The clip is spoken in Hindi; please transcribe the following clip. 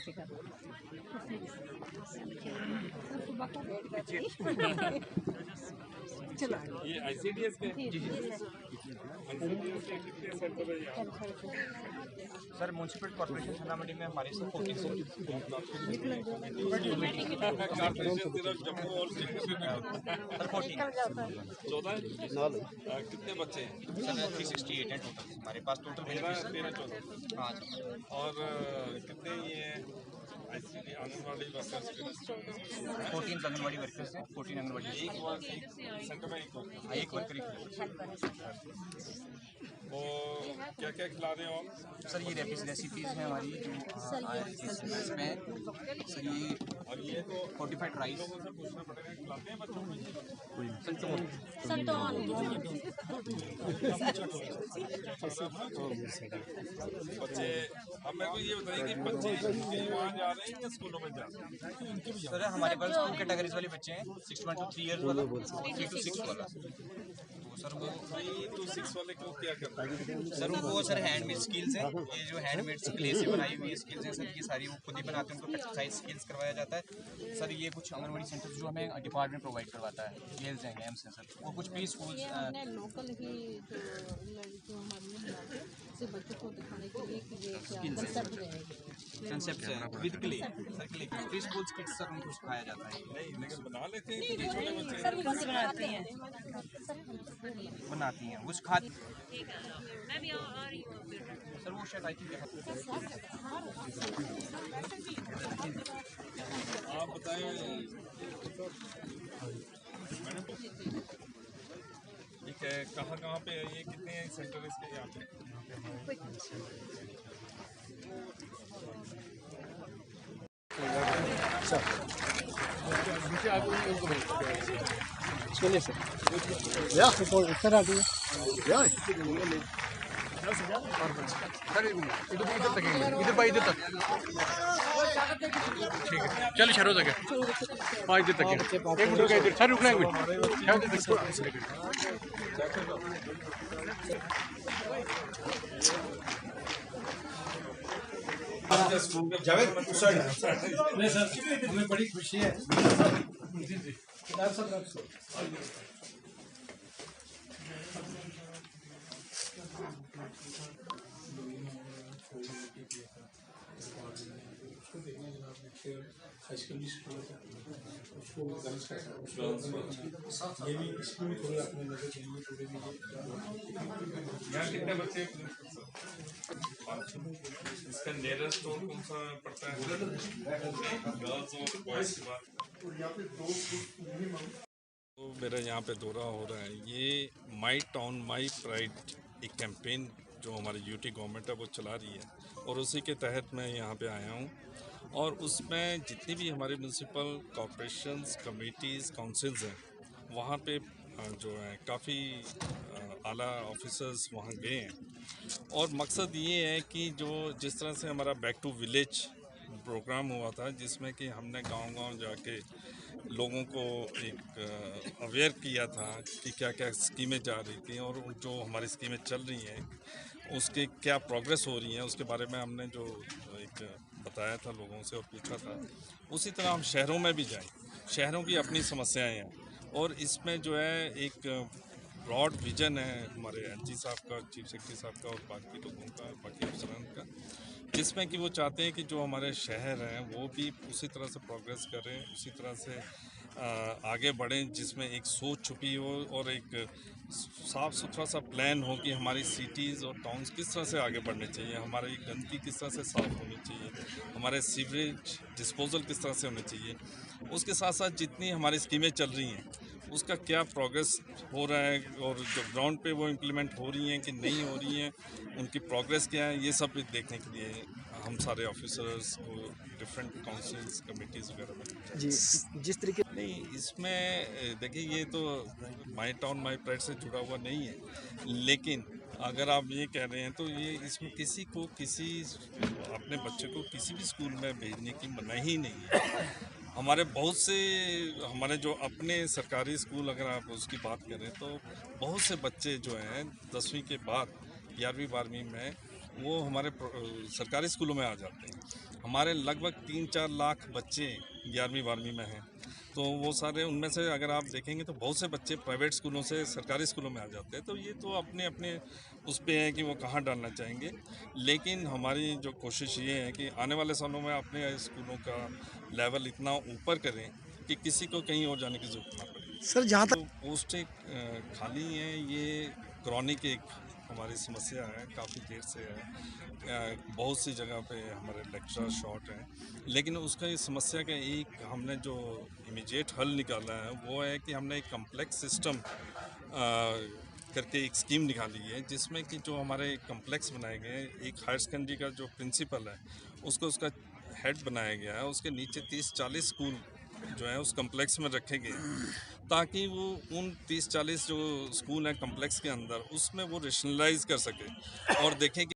से कर चलो ये ICDS के सर म्यूनसिपल कॉर्पोरेशन छानामंडी में हमारे सर 14 सर जम्मू और 14 कितने बच्चे हैं? सर 368 हैं टोटल हमारे पास टोटल 13-14 हाँ और कितने ये ICD anganwadi workers 14 anganwadi workers हैं 14 आंगनबाड़ी एक सेंटर में एक वर्कर एक वर्कर ही वो क्या क्या खिला रहे हो आप? सर ये रेसिपीज़ हैं हमारी जो इसमें सर ये और ये तो फोर्टिफाइड राइस लोगों से पूछना पड़ेगा खिलाते हैं बच्चों को बच्चे अब मेरे को ये बताइए कि बच्चे वहाँ जा रहे हैं या स्कूलों में जा रहे हैं? सर हमारे पास 2 कैटेगरीज वाले बच्चे हैं 6 to 3 years वाला 3 to 6 वाला तो सर वो 3 to 6 वाले को क्या करता है? सर उनको सर हैंडमेड स्किल्स हैं ये जो हैंडमेड क्ले से बनाई हुई स्किल्स हैं सर ये सारी वो खुद ही बनाते हैं उनको एक्सरसाइज स्किल्स करवाया जाता है सर ये कुछ आंगनबाड़ी सेंटर्स जो हमें डिपार्टमेंट प्रोवाइड करवाता है गेल्स हैं गेम्स हैं सर वो कुछ प्री स्कूल लोकल ही जो हमारे से बच्चों को दिखाने के लिए कि ये क्या कंसेप्ट रहेगा कंसेप्ट है with clay sir clay pre school kids sir उनको सिखाया जाता है नहीं लेकिन बना लेते हैं कि छोटे बच्चे बनाती हैं वो सिखाती सर वो शायद आई थिंक आप बताएं ठीक है कहाँ पे है ये कितने सेंटर इसके यहाँ पे Ja, सर आ गई सर इधर तक इधर भाई इधर तक ठीक है चल शरो तक है हाँ इधर तक है 1 मिनट का इधर सर रुकना 1 मिनट जावेद नहीं सर हमें बड़ी खुशी है हाईस्कूल स्कूल उसको गर्ल्स का ये भी इसमें भी थोड़ा अपने नजर चाहिए थोड़े भी यहाँ कितने बच्चे इसका नियरेस्ट स्टोर कौन सा पड़ता है गर्ल्स और बॉयज के बाद तो मेरा यहाँ पे दौरा हो रहा है ये माई टाउन माई प्राइड एक कैंपेन जो हमारी यूटी गवर्नमेंट है वो चला रही है और उसी के तहत मैं यहाँ पे आया हूँ और उसमें जितनी भी हमारे म्यूनसिपल कॉरपोरेशंस कमेटीज़ काउंसिल्स हैं वहाँ पे जो है काफ़ी आला ऑफिसर्स वहाँ गए हैं और मकसद ये है कि जो जिस तरह से हमारा बैक टू विलेज प्रोग्राम हुआ था जिसमें कि हमने गांव-गांव जाके लोगों को एक अवेयर किया था कि क्या क्या स्कीमें जा रही थी और जो हमारी स्कीमें चल रही हैं उसके क्या प्रोग्रेस हो रही है उसके बारे में हमने जो एक बताया था लोगों से और पूछा था उसी तरह हम शहरों में भी जाएं शहरों की अपनी समस्याएं हैं और इसमें जो है एक ब्रॉड विजन है हमारे एलजी साहब का चीफ सेक्रेटरी साहब का और बाकी लोगों का बाकी अफसरान का जिसमें कि वो चाहते हैं कि जो हमारे शहर हैं वो भी उसी तरह से प्रोग्रेस करें उसी तरह से आगे बढ़ें जिसमें एक सोच छुपी हो और एक साफ़ सुथरा सा प्लान हो कि हमारी सिटीज़ और टाउन्स किस तरह से आगे बढ़ने चाहिए हमारी गंदगी किस तरह से साफ़ होनी चाहिए हमारे सीवरेज डिस्पोजल किस तरह से होने चाहिए उसके साथ साथ जितनी हमारी स्कीमें चल रही हैं उसका क्या प्रोग्रेस हो रहा है और जो ग्राउंड पे वो इम्प्लीमेंट हो रही हैं कि नहीं हो रही हैं उनकी प्रोग्रेस क्या है ये सब देखने के लिए हम सारे ऑफिसर्स को डिफरेंट काउंसिल्स कमेटीज़ वगैरह में जी जिस तरीके नहीं इसमें देखिए ये तो माई टाउन माई प्राइड से जुड़ा हुआ नहीं है लेकिन अगर आप ये कह रहे हैं तो ये इसमें किसी को किसी अपने बच्चे को किसी भी स्कूल में भेजने की मनाही नहीं है हमारे बहुत से हमारे जो अपने सरकारी स्कूल अगर आप उसकी बात करें तो बहुत से बच्चे जो हैं 10वीं के बाद 11वीं 12वीं में वो हमारे सरकारी स्कूलों में आ जाते हैं हमारे लगभग 3-4 लाख बच्चे 11वीं-12वीं में हैं। तो वो सारे उनमें से अगर आप देखेंगे तो बहुत से बच्चे प्राइवेट स्कूलों से सरकारी स्कूलों में आ जाते हैं। तो ये तो अपने अपने उस पे है कि वो कहाँ डालना चाहेंगे। लेकिन हमारी जो कोशिश ये है कि आने वाले सालों में अपने स्कूलों का लेवल इतना ऊपर करें कि किसी को कहीं और जाने की ज़रूरत ना पड़े। सर जहाँ तक तो पोस्टें खाली हैं, ये क्रॉनिक एक हमारी समस्या है, काफ़ी देर से है। बहुत सी जगह पे हमारे लेक्चरर शॉर्ट हैं, लेकिन उसका इस समस्या का एक हमने जो इमीडिएट हल निकाला है वो है कि हमने एक कम्प्लेक्स सिस्टम करके एक स्कीम निकाली है, जिसमें कि जो हमारे कम्प्लेक्स बनाए गए हैं, एक हायर सेकेंडरी का जो प्रिंसिपल है उसको उसका हेड बनाया गया है, उसके नीचे 30-40 स्कूल जो है उस कम्प्लेक्स में रखे गए हैं, ताकि वो उन 30-40 जो स्कूल हैं कम्प्लेक्स के अंदर उसमें वो रेशनलाइज कर सके और देखें कि